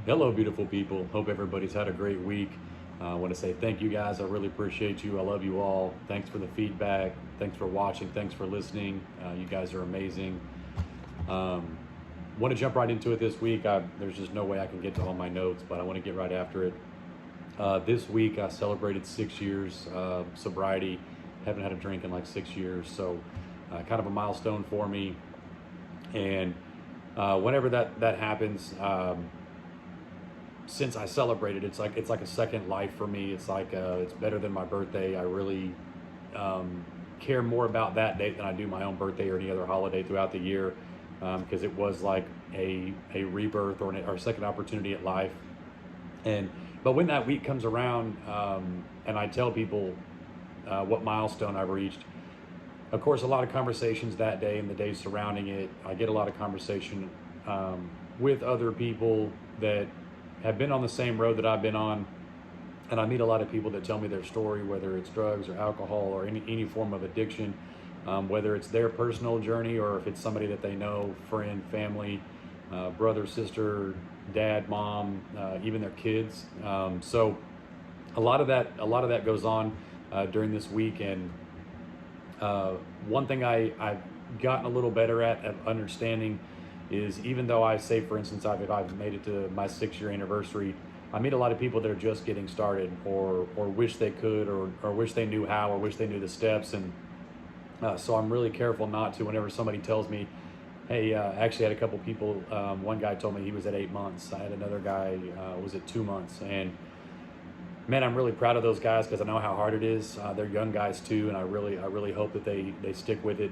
Hello, beautiful people. Hope everybody's had a great week. I want to say thank you guys. I really appreciate you. I love you all. Thanks for the feedback. Thanks for watching. Thanks for listening. You guys are amazing. Want to jump right into it this week. There's just no way I can get to all my notes, but I want to get right after it. This week I celebrated 6 years sobriety. Haven't had a drink in like 6 years, so kind of a milestone for me. And whenever that happens, since I celebrated, it's like a second life for me. It's like it's better than my birthday. I really care more about that date than I do my own birthday or any other holiday throughout the year, because it was like a rebirth or a second opportunity at life. But when that week comes around, and I tell people what milestone I've reached, of course, a lot of conversations that day and the days surrounding it. I get a lot of conversation with other people that have been on the same road that I've been on, and I meet a lot of people that tell me their story, whether it's drugs or alcohol or any form of addiction, whether it's their personal journey or if it's somebody that they know, friend, family, brother, sister, dad, mom, even their kids. So a lot of that goes on during this week. And one thing I've gotten a little better at understanding is, even though I say, for instance, I've made it to my 6-year anniversary, I meet a lot of people that are just getting started, or wish they could, or wish they knew how, or wish they knew the steps. And so I'm really careful not to, whenever somebody tells me, hey, I actually had a couple people, one guy told me he was at 8 months. I had another guy was at 2 months. And man, I'm really proud of those guys, because I know how hard it is. They're young guys too, and I really hope that they stick with it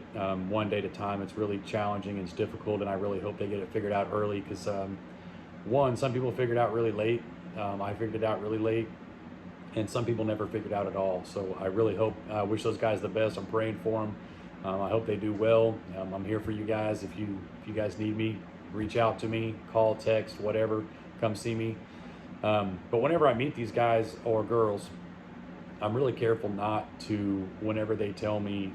one day at a time. It's really challenging and it's difficult, and I really hope they get it figured out early, because some people figured out really late. I figured it out really late, and some people never figured out at all. So I really hope, wish those guys the best. I'm praying for them. I hope they do well. I'm here for you guys. If you guys need me, reach out to me, call, text, whatever. Come see me. But whenever I meet these guys or girls, I'm really careful not to, whenever they tell me,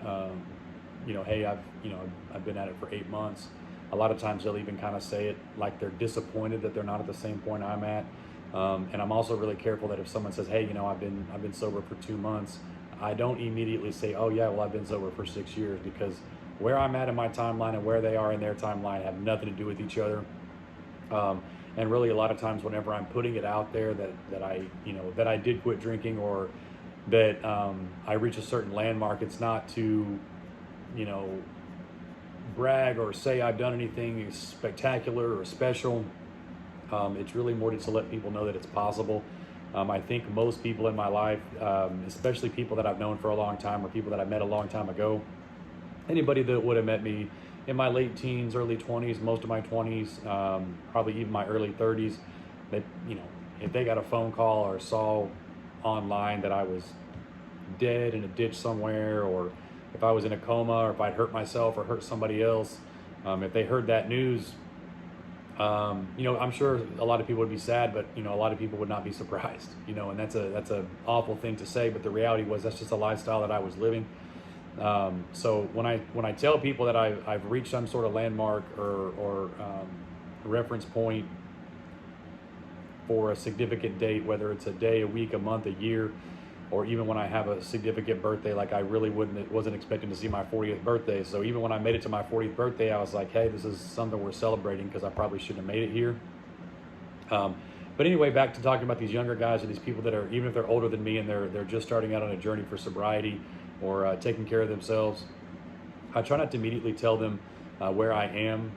hey, I've been at it for 8 months. A lot of times they'll even kind of say it like they're disappointed that they're not at the same point I'm at. And I'm also really careful that if someone says, hey, I've been sober for 2 months, I don't immediately say, oh yeah, well, I've been sober for 6 years, because where I'm at in my timeline and where they are in their timeline have nothing to do with each other. And really, a lot of times, whenever I'm putting it out there that I did quit drinking, or that I reach a certain landmark, it's not to, brag or say I've done anything spectacular or special. It's really more to let people know that it's possible. I think most people in my life, especially people that I've known for a long time, or people that I met a long time ago, anybody that would have met me in my late teens, early 20s, most of my 20s, probably even my early 30s, that, if they got a phone call or saw online that I was dead in a ditch somewhere, or if I was in a coma, or if I'd hurt myself or hurt somebody else, if they heard that news, I'm sure a lot of people would be sad, but a lot of people would not be surprised, and that's a awful thing to say, but the reality was that's just a lifestyle that I was living. So when I tell people that I've reached some sort of landmark or reference point for a significant date, whether it's a day, a week, a month, a year, or even when I have a significant birthday, like I really wasn't expecting to see my 40th birthday. So even when I made it to my 40th birthday, I was like, hey, this is something we're celebrating, because I probably shouldn't have made it here. But anyway, back to talking about these younger guys, or these people that are, even if they're older than me and they're just starting out on a journey for sobriety, or taking care of themselves. I try not to immediately tell them where I am,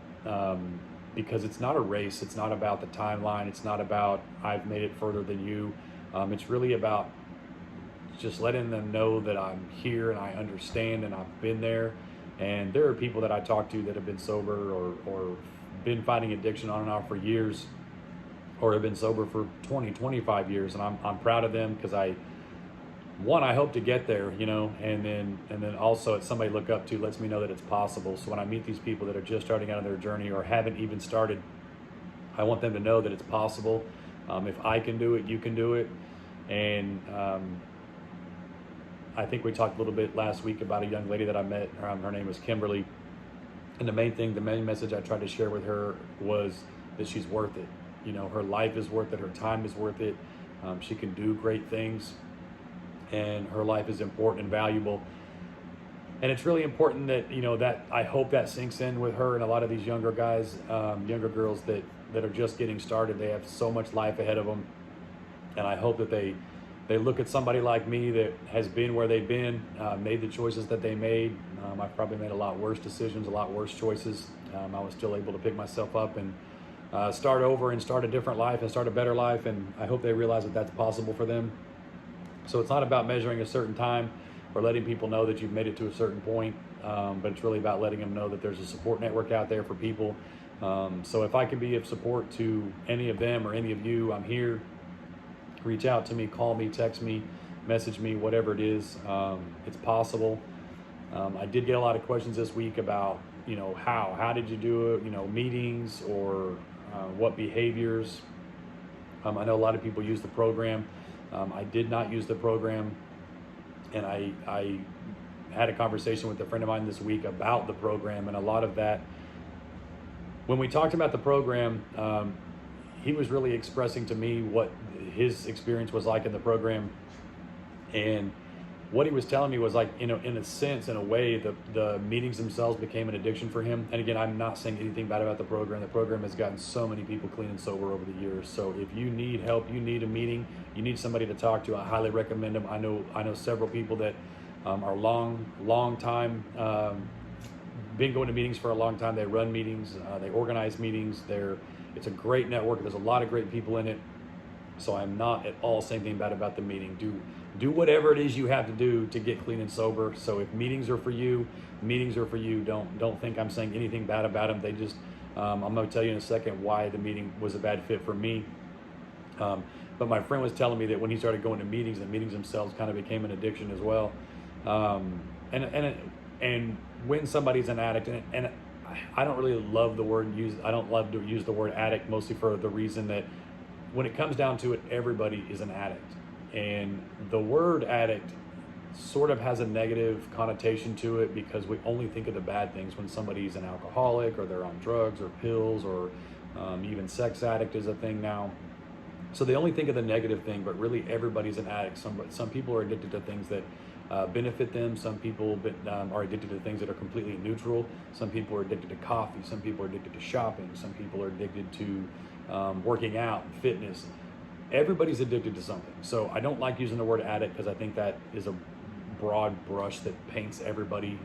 because it's not a race. It's not about the timeline. It's not about I've made it further than you. It's really about just letting them know that I'm here and I understand and I've been there. And there are people that I talk to that have been sober or been fighting addiction on and off for years, or have been sober for 20, 25 years. And I'm proud of them, because I hope to get there, and then also it's somebody to look up to, lets me know that it's possible. So when I meet these people that are just starting out on their journey or haven't even started, I want them to know that it's possible. If I can do it, you can do it. And I think we talked a little bit last week about a young lady that I met. Her name was Kimberly. And the main message I tried to share with her was that she's worth it. her life is worth it, her time is worth it. She can do great things, and her life is important and valuable. And it's really important that, that I hope that sinks in with her and a lot of these younger guys, younger girls that are just getting started. They have so much life ahead of them. And I hope that they look at somebody like me that has been where they've been, made the choices that they made. I've probably made a lot worse decisions, a lot worse choices. I was still able to pick myself up and start over and start a different life and start a better life. And I hope they realize that that's possible for them. So it's not about measuring a certain time or letting people know that you've made it to a certain point, but it's really about letting them know that there's a support network out there for people. So if I can be of support to any of them or any of you, I'm here. Reach out to me, call me, text me, message me, whatever it is. It's possible. I did get a lot of questions this week about, how did you do it? Meetings or what behaviors. I know a lot of people use the program. I did not use the program, and I had a conversation with a friend of mine this week about the program, and a lot of that, when we talked about the program, he was really expressing to me what his experience was like in the program. And what he was telling me was like, in a sense, in a way, the meetings themselves became an addiction for him. And again, I'm not saying anything bad about the program. The program has gotten so many people clean and sober over the years. So if you need help, you need a meeting, you need somebody to talk to, I highly recommend them. I know several people that are long time, been going to meetings for a long time. They run meetings, they organize meetings. It's a great network. There's a lot of great people in it. So I'm not at all saying anything bad about the meeting. Do whatever it is you have to do to get clean and sober. So if meetings are for you, meetings are for you. Don't think I'm saying anything bad about them. They just, I'm going to tell you in a second why the meeting was a bad fit for me. But my friend was telling me that when he started going to meetings, the meetings themselves kind of became an addiction as well. And when somebody's an addict, and I don't really love the word I don't love to use the word addict, mostly for the reason that when it comes down to it, everybody is an addict. And the word addict sort of has a negative connotation to it because we only think of the bad things when somebody's an alcoholic or they're on drugs or pills or even sex addict is a thing now. So they only think of the negative thing, but really everybody's an addict. Some people are addicted to things that benefit them. Some people are addicted to things that are completely neutral. Some people are addicted to coffee. Some people are addicted to shopping. Some people are addicted to working out, fitness. Everybody's addicted to something. So I don't like using the word addict because I think that is a broad brush that paints everybody.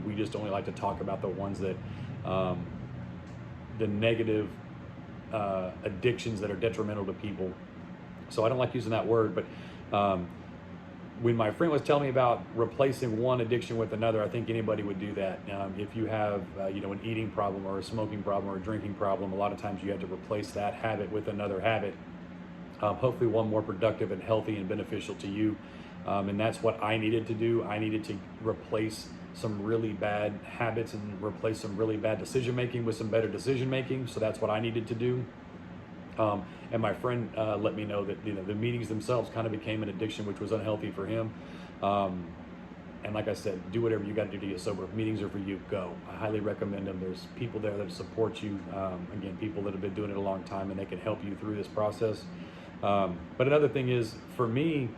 We just only like to talk about the ones that, the negative addictions that are detrimental to people. So I don't like using that word, but when my friend was telling me about replacing one addiction with another, I think anybody would do that. If you have, an eating problem or a smoking problem or a drinking problem, a lot of times you have to replace that habit with another habit. Hopefully one more productive and healthy and beneficial to you. And that's what I needed to do. I needed to replace some really bad habits and replace some really bad decision making with some better decision making. So that's what I needed to do. And my friend let me know that the meetings themselves kind of became an addiction, which was unhealthy for him. And like I said, do whatever you got to do to get sober. If meetings are for you, go. I highly recommend them. There's people there that support you. Again, people that have been doing it a long time and they can help you through this process. But another thing is, for me,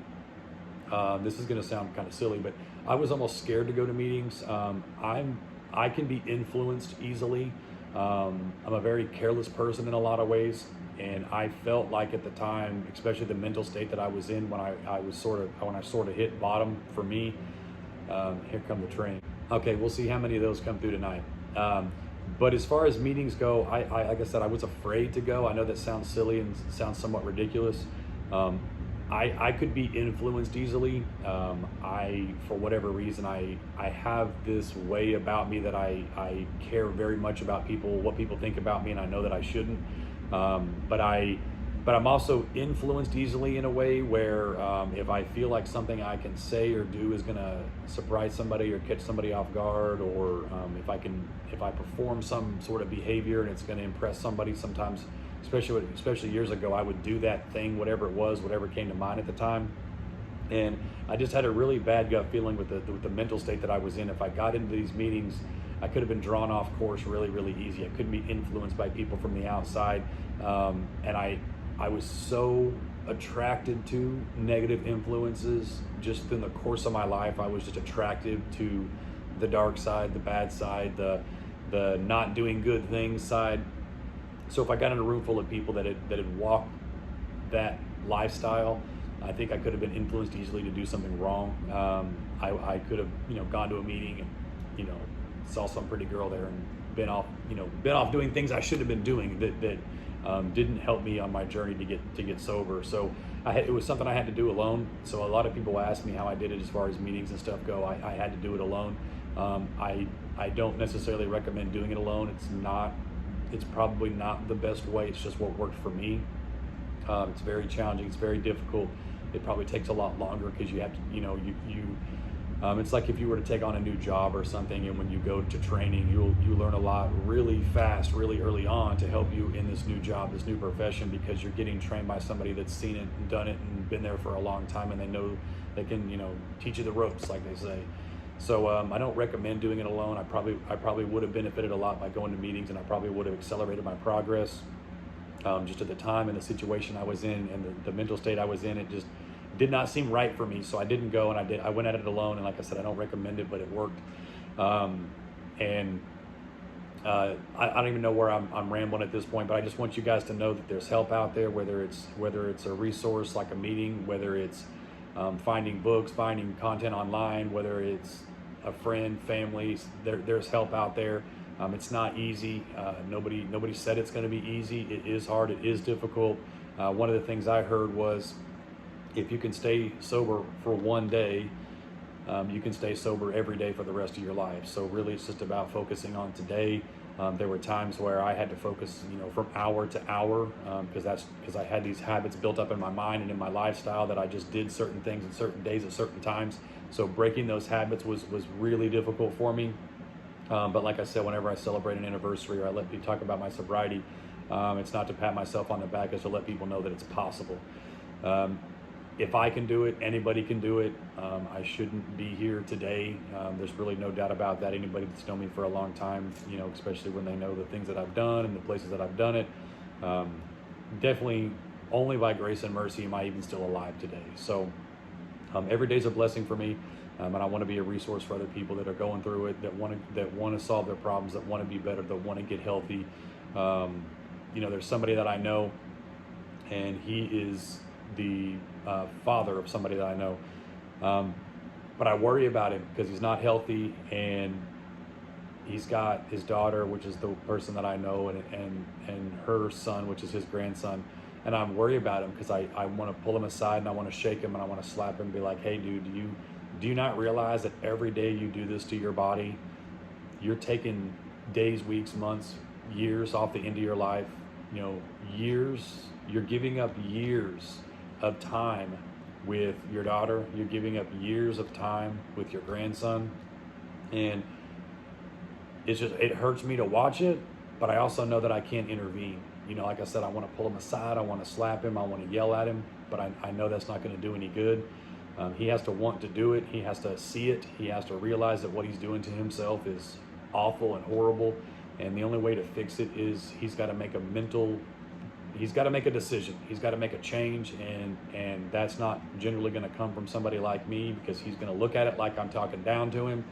this is going to sound kind of silly, but I was almost scared to go to meetings. I can be influenced easily. I'm a very careless person in a lot of ways. And I felt like at the time, especially the mental state that I was in when I sort of hit bottom for me. Here come the train. Okay, we'll see how many of those come through tonight. But as far as meetings go, I like I said, I was afraid to go. I know that sounds silly and sounds somewhat ridiculous. I could be influenced easily. For whatever reason, I have this way about me that I care very much about what people think about me, and I know that I shouldn't. But I'm also influenced easily in a way where if I feel like something I can say or do is gonna surprise somebody or catch somebody off guard, or if I perform some sort of behavior and it's gonna impress somebody, sometimes, especially years ago, I would do that thing, whatever it was, whatever came to mind at the time. And I just had a really bad gut feeling with the mental state that I was in. If I got into these meetings I could have been drawn off course really, really easy. I couldn't be influenced by people from the outside, and I was so attracted to negative influences just in the course of my life. I was just attracted to the dark side, the bad side, the not doing good things side. So if I got in a room full of people that had walked that lifestyle, I think I could have been influenced easily to do something wrong. I could have, gone to a meeting and, saw some pretty girl there and been off doing things I should have been doing that didn't help me on my journey to get sober. So it was something I had to do alone. So a lot of people ask me how I did it as far as meetings and stuff go. I had to do it alone. I don't necessarily recommend doing it alone. It's probably not the best way. It's just what worked for me. It's very challenging. It's very difficult. It probably takes a lot longer because you have to, it's like if you were to take on a new job or something, and when you go to training, you learn a lot really fast, really early on to help you in this new job, this new profession, because you're getting trained by somebody that's seen it and done it and been there for a long time, and they know they can, teach you the ropes, like they say. So I don't recommend doing it alone. I probably would have benefited a lot by going to meetings, and I probably would have accelerated my progress. Just at the time and the situation I was in and the mental state I was in, it just did not seem right for me. So I didn't go, and I went at it alone. And like I said, I don't recommend it, but it worked. I don't even know where I'm rambling at this point, but I just want you guys to know that there's help out there, whether it's a resource like a meeting, whether it's finding books, finding content online, whether it's a friend, family, there's help out there. It's not easy. Nobody said it's going to be easy. It is hard. It is difficult. One of the things I heard was, if you can stay sober for one day, you can stay sober every day for the rest of your life. So really, it's just about focusing on today. There were times where I had to focus, from hour to hour, because I had these habits built up in my mind and in my lifestyle that I just did certain things at certain days at certain times. So breaking those habits was really difficult for me. But like I said, whenever I celebrate an anniversary or I let people talk about my sobriety, it's not to pat myself on the back, it's to let people know that it's possible. If I can do it, anybody can do it. I shouldn't be here today. There's really no doubt about that. Anybody that's known me for a long time, especially when they know the things that I've done and the places that I've done it, definitely only by grace and mercy am I even still alive today. So every day's a blessing for me. And I want to be a resource for other people that are going through it, that want to solve their problems, that want to be better, that want to get healthy. There's somebody that I know, and he is the father of somebody that I know. But I worry about him because he's not healthy, and he's got his daughter, which is the person that I know, and her son, which is his grandson. And I'm worried about him because I want to pull him aside and I want to shake him and I want to slap him and be like, hey, dude, do you not realize that every day you do this to your body, you're taking days, weeks, months, years off the end of your life, years, you're giving up years of time with your daughter, you're giving up years of time with your grandson. And it hurts me to watch it, but I also know that I can't intervene. Like I said, I want to pull him aside, I want to slap him, I want to yell at him, but I know that's not going to do any good. He has to want to do it. He has to see it. He has to realize that what he's doing to himself is awful and horrible. And the only way to fix it is he's got to make a decision. He's got to make a change. And that's not generally going to come from somebody like me, because he's going to look at it like I'm talking down to him.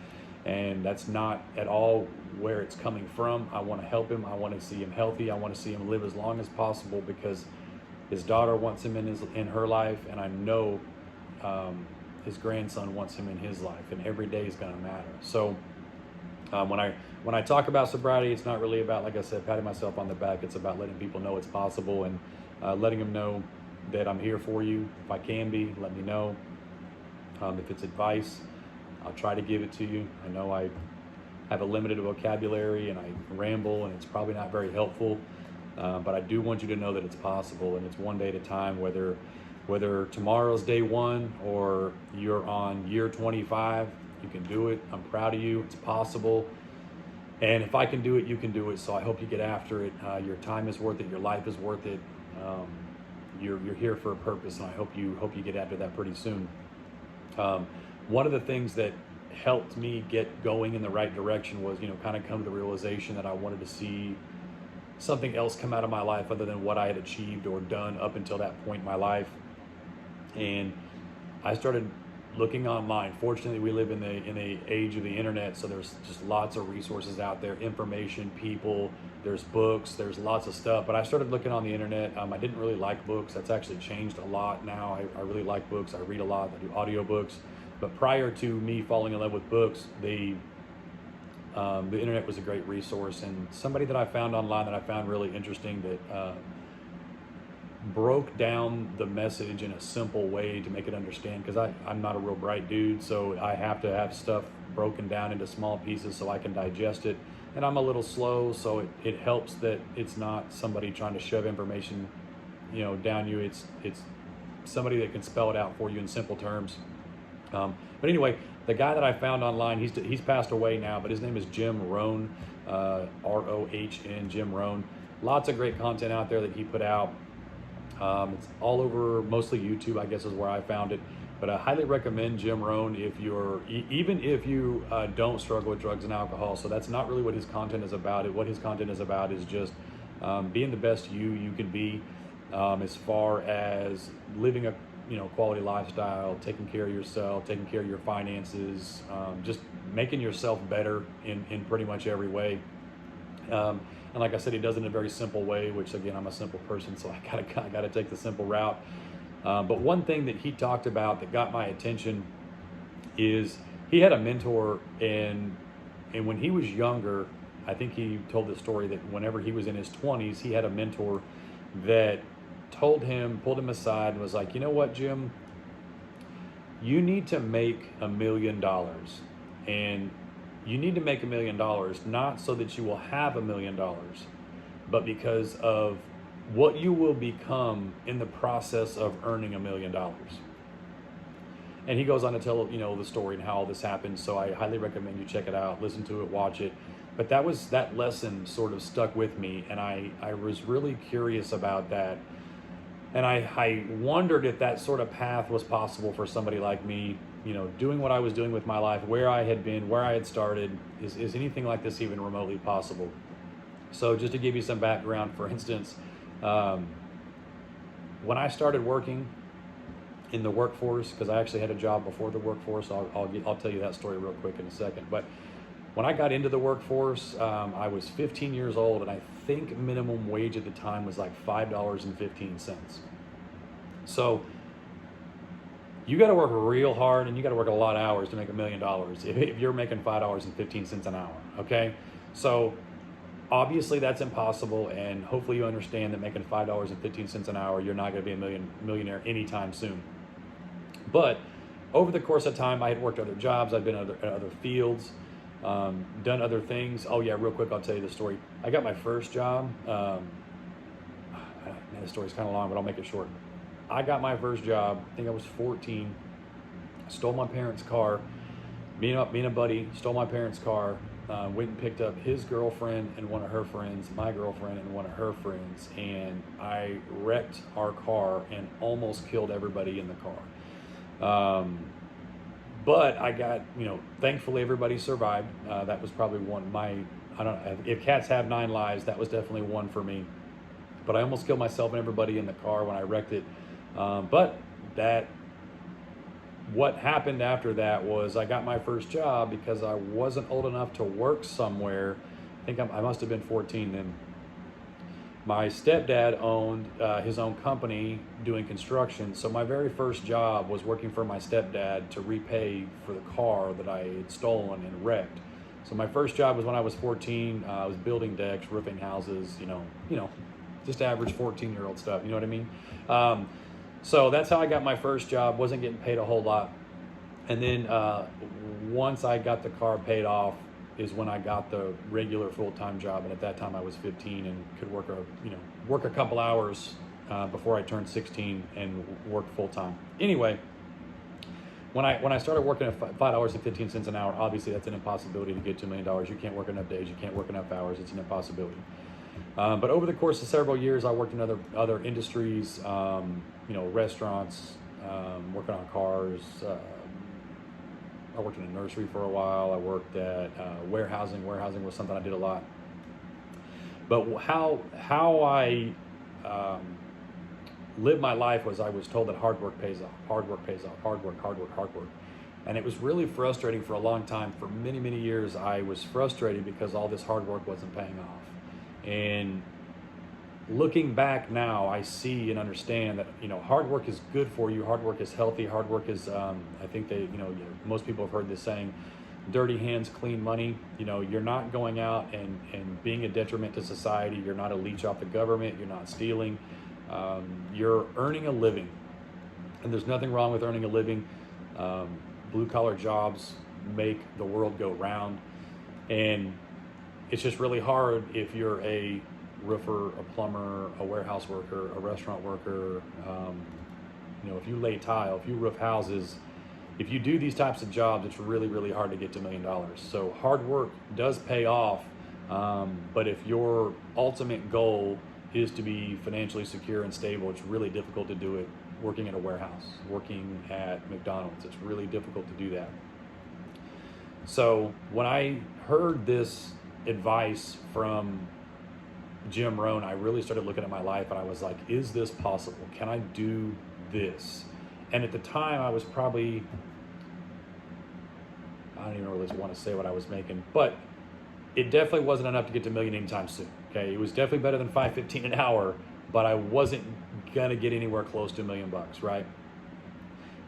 And that's not at all where it's coming from. I want to help him. I want to see him healthy. I want to see him live as long as possible, because his daughter wants him in her life. And I know his grandson wants him in his life, and every day is going to matter. So when I talk about sobriety, it's not really about, like I said, patting myself on the back. It's about letting people know it's possible, and letting them know that I'm here for you. If I can be, let me know. If it's advice, I'll try to give it to you. I know I have a limited vocabulary and I ramble, and it's probably not very helpful, but I do want you to know that it's possible, and it's one day at a time. Whether tomorrow's day one or you're on year 25, you can do it. I'm proud of you. It's possible. And if I can do it, you can do it. So I hope you get after it. Your time is worth it. Your life is worth it. You're here for a purpose, and I hope you get after that pretty soon. One of the things that helped me get going in the right direction was, kind of come to the realization that I wanted to see something else come out of my life other than what I had achieved or done up until that point in my life. And I started looking online. Fortunately, we live in the age of the internet, so there's just lots of resources out there, information, people, there's books, there's lots of stuff. But I started looking on the internet. I didn't really like books. That's actually changed a lot now. I really like books. I read a lot. I do audiobooks. But prior to me falling in love with books, the internet was a great resource, and somebody that I found online that I found really interesting that broke down the message in a simple way to make it understand, because I'm not a real bright dude, so I have to have stuff broken down into small pieces so I can digest it, and I'm a little slow, so it helps that it's not somebody trying to shove information down you. It's somebody that can spell it out for you in simple terms. But anyway, the guy that I found online, he's passed away now, but his name is Jim Rohn, R-O-H-N, Jim Rohn. Lots of great content out there that he put out. It's all over, mostly YouTube, I guess is where I found it. But I highly recommend Jim Rohn even if you don't struggle with drugs and alcohol. So that's not really what his content is about. What his content is about is just being the best you can be, as far as living a quality lifestyle, taking care of yourself, taking care of your finances, just making yourself better in pretty much every way. And like I said, he does it in a very simple way, which again, I'm a simple person, so I gotta take the simple route. But one thing that he talked about that got my attention is he had a mentor, and when he was younger, I think he told the story that whenever he was in his 20s, he had a mentor that pulled him aside and was like, you know what, Jim, you need to make $1 million, and you need to make $1 million, not so that you will have $1 million, but because of what you will become in the process of earning $1 million. And he goes on to tell, the story and how all this happened. So I highly recommend you check it out, listen to it, watch it. But that lesson sort of stuck with me, and I was really curious about that. And I wondered if that sort of path was possible for somebody like me, doing what I was doing with my life, where I had been, where I had started. Is anything like this even remotely possible? So just to give you some background, for instance, when I started working in the workforce, because I actually had a job before the workforce, I'll tell you that story real quick in a second. But when I got into the workforce, I was 15 years old, and I think minimum wage at the time was like $5.15. So you got to work real hard, and you got to work a lot of hours to make $1 million if you're making $5.15 an hour, okay? So obviously that's impossible, and hopefully you understand that making $5.15 an hour, you're not going to be a millionaire anytime soon. But over the course of time, I had worked other jobs, I'd been in other fields, done other things. Oh yeah, real quick, I'll tell you the story. I got my first job. Man, the story's kind of long, but I'll make it short. I got my first job, I think I was 14. I stole my parents' car. Me and a buddy stole my parents' car, went and picked up his girlfriend and one of her friends, my girlfriend and one of her friends, and I wrecked our car and almost killed everybody in the car. But I got, thankfully everybody survived. That was probably I don't know, if cats have 9 lives, that was definitely one for me. But I almost killed myself and everybody in the car when I wrecked it. What happened after that was I got my first job because I wasn't old enough to work somewhere. I think I must have been 14 then. My stepdad owned his own company doing construction, so my very first job was working for my stepdad to repay for the car that I had stolen and wrecked. So my first job was when I was 14. I was building decks, roofing houses, just average 14-year-old stuff, you know what I mean? So that's how I got my first job. Wasn't getting paid a whole lot. And then once I got the car paid off is when I got the regular full-time job. And at that time I was 15 and could work a couple hours before I turned 16 and work full-time. Anyway, when I started working at $5.15 an hour, obviously that's an impossibility to get to $1 million. You can't work enough days, you can't work enough hours. It's an impossibility. But over the course of several years, I worked in other industries, restaurants, working on cars, I worked in a nursery for a while. I worked at warehousing. Warehousing was something I did a lot. But how I lived my life was I was told that hard work pays off. Hard work pays off. Hard work, hard work, hard work. And it was really frustrating for a long time. For many, many years, I was frustrated because all this hard work wasn't paying off. And looking back now, I see and understand that, hard work is good for you. Hard work is healthy. Hard work is, I think most people have heard this saying, dirty hands, clean money. You're not going out and being a detriment to society. You're not a leech off the government. You're not stealing. You're earning a living. And there's nothing wrong with earning a living. Blue collar jobs make the world go round. And it's just really hard if you're a roofer, a plumber, a warehouse worker, a restaurant worker, if you lay tile, if you roof houses, if you do these types of jobs, it's really, really hard to get to $1 million. So hard work does pay off, but if your ultimate goal is to be financially secure and stable, it's really difficult to do it working at a warehouse, working at McDonald's. It's really difficult to do that. So when I heard this advice from Jim Rohn, I really started looking at my life and I was like, is this possible? Can I do this? And at the time I was probably, I don't even really want to say what I was making, but it definitely wasn't enough to get to $1 million anytime soon. Okay, it was definitely better than $5.15 an hour, but I wasn't gonna get anywhere close to $1 million, right?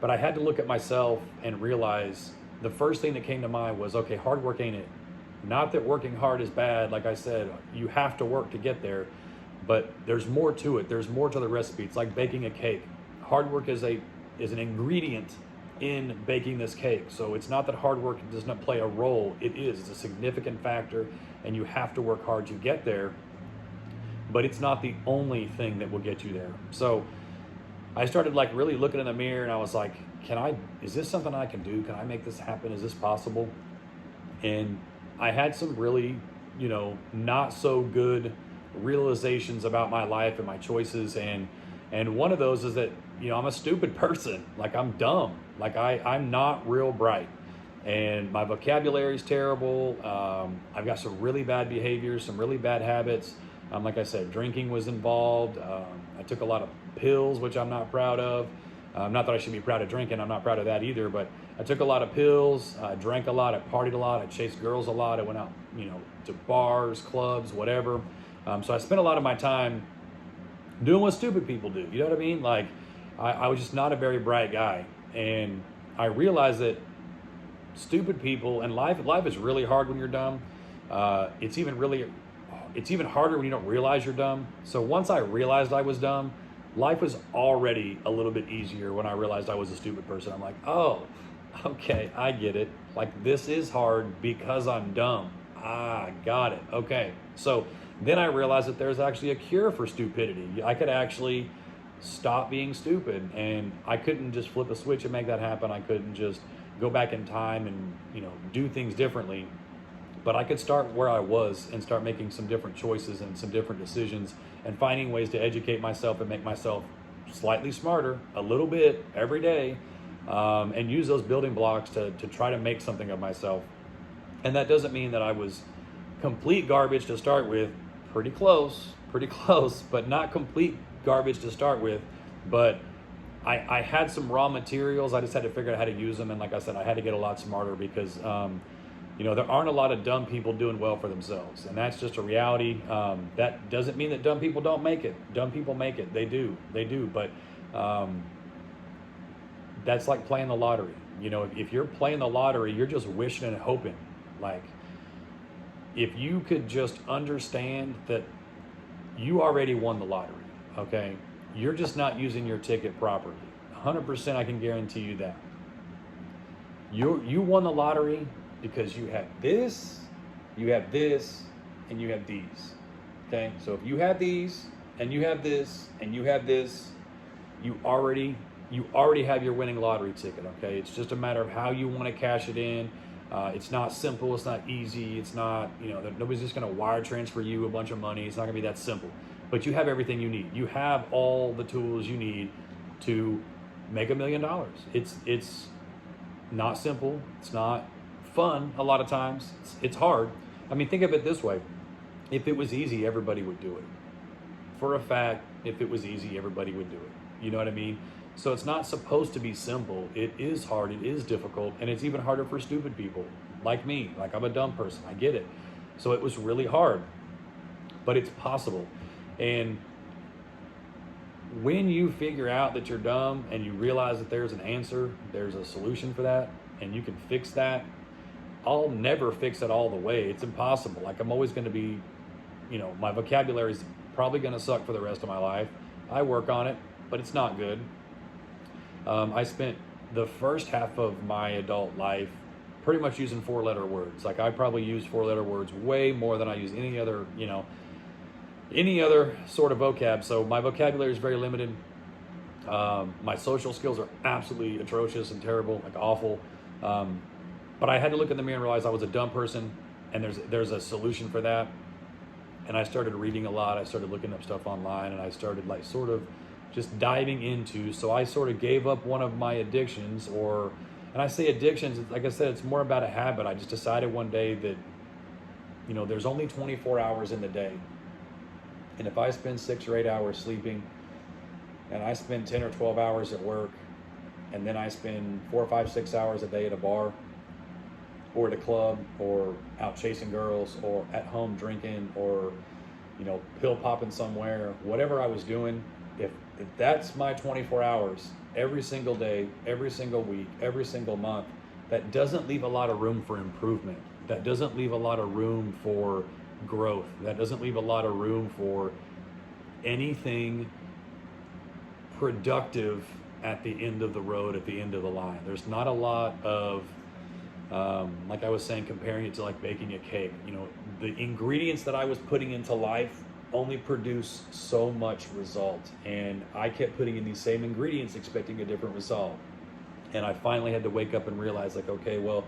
But I had to look at myself and realize the first thing that came to mind was, okay, hard work ain't it. Not that working hard is bad. Like I said, you have to work to get there, but there's more to it. There's more to the recipe. It's like baking a cake. Hard work is an ingredient in baking this cake. So it's not that hard work does not play a role. It is. It's a significant factor, and you have to work hard to get there. But it's not the only thing that will get you there. So I started really looking in the mirror, and I was like, is this something I can do? Can I make this happen? Is this possible? And I had some really, not so good realizations about my life and my choices. And one of those is that, I'm a stupid person. I'm dumb. I'm not real bright. And my vocabulary is terrible. I've got some really bad behaviors, some really bad habits. Like I said, drinking was involved. I took a lot of pills, which I'm not proud of. Not that I should be proud of drinking. I'm not proud of that either. But I took a lot of pills. I drank a lot. I partied a lot. I chased girls a lot. I went out, to bars, clubs, whatever. So I spent a lot of my time doing what stupid people do. You know what I mean? I was just not a very bright guy. And I realized that stupid people, and life is really hard when you're dumb. It's even harder when you don't realize you're dumb. So once I realized I was dumb, life was already a little bit easier when I realized I was a stupid person. I'm like, oh, okay, I get it. This is hard because I'm dumb. Ah, got it. Okay. So then I realized that there's actually a cure for stupidity. I could actually stop being stupid, and I couldn't just flip a switch and make that happen. I couldn't just go back in time and, do things differently. But I could start where I was and start making some different choices and some different decisions and finding ways to educate myself and make myself slightly smarter a little bit every day, and use those building blocks to try to make something of myself. And that doesn't mean that I was complete garbage to start with. Pretty close, but not complete garbage to start with. But I had some raw materials. I just had to figure out how to use them. And like I said, I had to get a lot smarter because there aren't a lot of dumb people doing well for themselves. And that's just a reality. That doesn't mean that dumb people don't make it. Dumb people make it. They do. But that's like playing the lottery. If you're playing the lottery, you're just wishing and hoping. If you could just understand that you already won the lottery, okay? You're just not using your ticket properly. 100% I can guarantee you that. You won the lottery because you have this, and you have these, okay? So if you have these, and you have this, and you have this, you already have your winning lottery ticket, okay? It's just a matter of how you want to cash it in. It's not simple. It's not easy. It's not, nobody's just going to wire transfer you a bunch of money. It's not going to be that simple. But you have everything you need. You have all the tools you need to make $1 million. It's not simple. It's not fun a lot of times. It's hard. I mean, think of it this way. If it was easy, everybody would do it. For a fact, if it was easy, everybody would do it. You know what I mean? So it's not supposed to be simple. It is hard, it is difficult, and it's even harder for stupid people like me. Like, I'm a dumb person, I get it. So it was really hard, but it's possible. And when you figure out that you're dumb and you realize that there's an answer, there's a solution for that, and you can fix that, I'll never fix it all the way. It's impossible. Like, I'm always going to be, my vocabulary is probably going to suck for the rest of my life. I work on it, but it's not good. I spent the first half of my adult life pretty much using 4-letter words. Like, I probably use 4-letter words way more than I use any other sort of vocab. So my vocabulary is very limited. My social skills are absolutely atrocious and terrible, like awful. But I had to look in the mirror and realize I was a dumb person, and there's a solution for that. And I started reading a lot. I started looking up stuff online, and I started like sort of just diving into. So I sort of gave up one of my addictions, and I say addictions, like I said, it's more about a habit. I just decided one day that, there's only 24 hours in the day. And if I spend 6 or 8 hours sleeping, and I spend 10 or 12 hours at work, and then I spend 4 or 5, 6 hours a day at a bar, or at a club, or out chasing girls, or at home drinking, or, pill popping somewhere, whatever I was doing, if that's my 24 hours every single day, every single week, every single month, that doesn't leave a lot of room for improvement. That doesn't leave a lot of room for growth. That doesn't leave a lot of room for anything productive at the end of the road, at the end of the line. There's not a lot of, like I was saying, comparing it to like baking a cake. The ingredients that I was putting into life only produce so much result, and I kept putting in these same ingredients expecting a different result. And I finally had to wake up and realize, like, okay, well,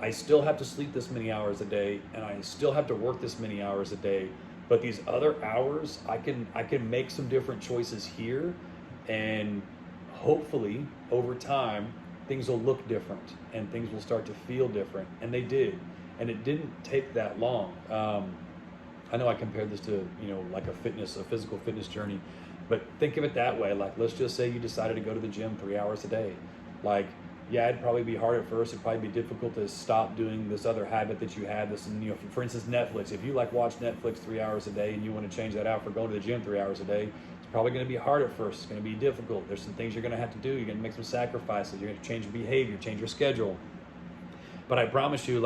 I still have to sleep this many hours a day, and I still have to work this many hours a day, but these other hours, I can make some different choices here, and hopefully over time things will look different and things will start to feel different. And they did, and it didn't take that long. I know I compared this to, like a physical fitness journey, but think of it that way. Like, let's just say you decided to go to the gym 3 hours a day. Like, yeah, it'd probably be hard at first. It'd probably be difficult to stop doing this other habit that you had. This, for instance, Netflix. If you watch Netflix 3 hours a day and you want to change that out for going to the gym 3 hours a day, it's probably going to be hard at first. It's going to be difficult. There's some things you're going to have to do. You're going to make some sacrifices. You're going to change your behavior, change your schedule. But I promise you,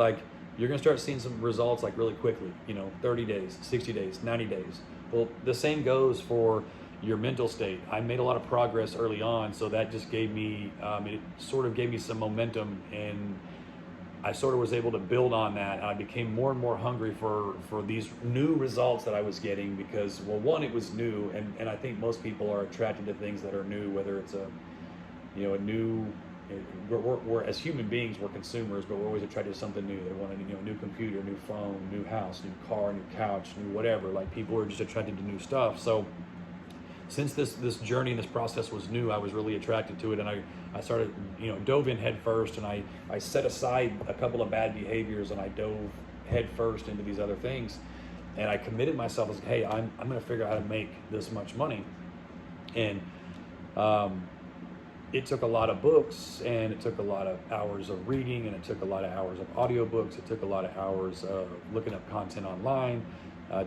you're going to start seeing some results really quickly, 30 days, 60 days, 90 days. Well, the same goes for your mental state. I made a lot of progress early on, so that just gave me, it sort of gave me some momentum, and I sort of was able to build on that. And I became more and more hungry for these new results that I was getting because, well, one, it was new, and I think most people are attracted to things that are new, whether it's a new, we're as human beings, we're consumers, but we're always attracted to something new. They want a new computer, new phone, new house, new car, new couch, new whatever. People are just attracted to new stuff. So since this journey and this process was new, I was really attracted to it, and I started, dove in head first, and I set aside a couple of bad behaviors, and I dove head first into these other things, and I committed myself as, hey, I'm going to figure out how to make this much money. And it took a lot of books, and it took a lot of hours of reading, and it took a lot of hours of audiobooks. It took a lot of hours of looking up content online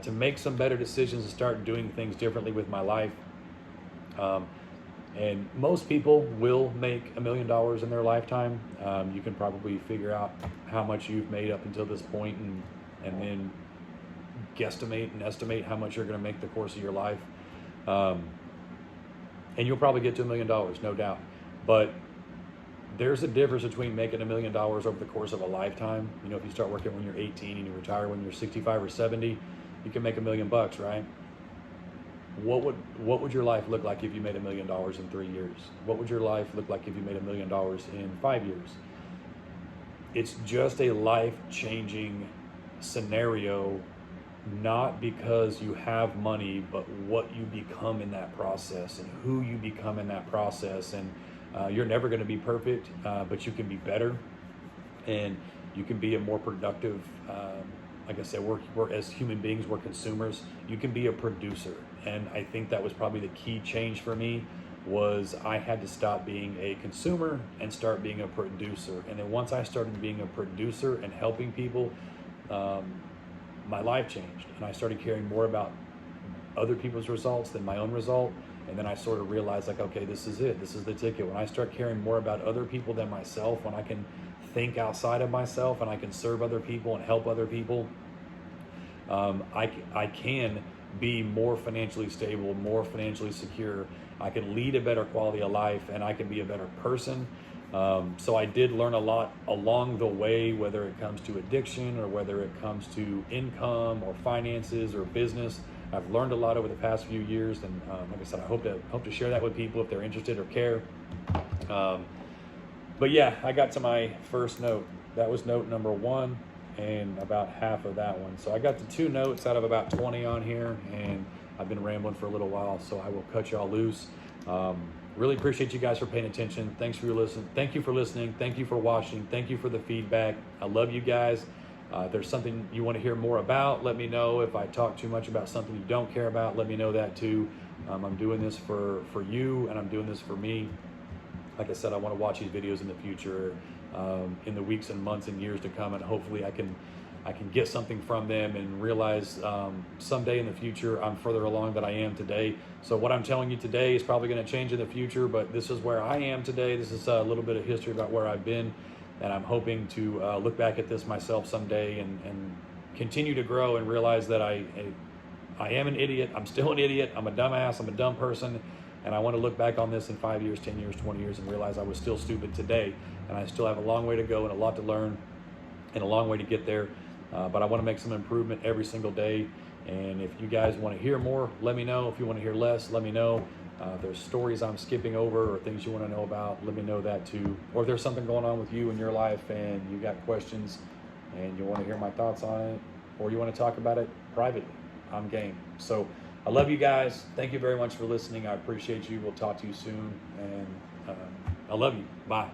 to make some better decisions and start doing things differently with my life. And most people will make $1 million in their lifetime. You can probably figure out how much you've made up until this point, and then guesstimate and estimate how much you're going to make the course of your life. And you'll probably get to $1 million, no doubt. But there's a difference between making $1 million over the course of a lifetime. If you start working when you're 18 and you retire when you're 65 or 70, you can make $1 million, right? What would your life look like if you made $1 million in 3 years? What would your life look like if you made $1 million in 5 years? It's just a life-changing scenario, not because you have money, but what you become in that process and who you become in that process. And you're never going to be perfect, but you can be better. and you can be a more productive, like I said, we're as human beings, we're consumers. You can be a producer. And I think that was probably the key change for me, was I had to stop being a consumer and start being a producer. And then once I started being a producer and helping people, my life changed, and I started caring more about other people's results than my own result. And then I sort of realized, like, okay, this is it. This is the ticket. When I start caring more about other people than myself, when I can think outside of myself and I can serve other people and help other people, I can be more financially stable, more financially secure. I can lead a better quality of life, and I can be a better person. So I did learn a lot along the way, whether it comes to addiction or whether it comes to income or finances or business. I've learned a lot over the past few years, and like I said, I hope to share that with people if they're interested or care. But yeah, I got to my first note. That was note number 1, and about half of that one. So I got to 2 notes out of about 20 on here, and I've been rambling for a little while, so I will cut y'all loose. Really appreciate you guys for paying attention. Thanks for your listen. Thank you for listening. Thank you for watching. Thank you for the feedback. I love you guys. If there's something you want to hear more about, let me know. If I talk too much about something you don't care about, let me know that too. I'm doing this for you, and I'm doing this for me. Like I said, I want to watch these videos in the future, in the weeks and months and years to come, and hopefully I can get something from them and realize someday in the future I'm further along than I am today. So what I'm telling you today is probably going to change in the future, but this is where I am today. This is a little bit of history about where I've been, and I'm hoping to look back at this myself someday and continue to grow and realize that I am an idiot. I'm still an idiot. I'm a dumbass. I'm a dumb person. And I want to look back on this in 5 years, 10 years, 20 years and realize I was still stupid today. And I still have a long way to go and a lot to learn and a long way to get there. But I want to make some improvement every single day. And if you guys want to hear more, let me know. If you want to hear less, let me know. If there's stories I'm skipping over or things you want to know about, let me know that too. Or if there's something going on with you in your life and you got questions and you want to hear my thoughts on it, or you want to talk about it privately, I'm game. So I love you guys. Thank you very much for listening. I appreciate you. We'll talk to you soon. And I love you. Bye.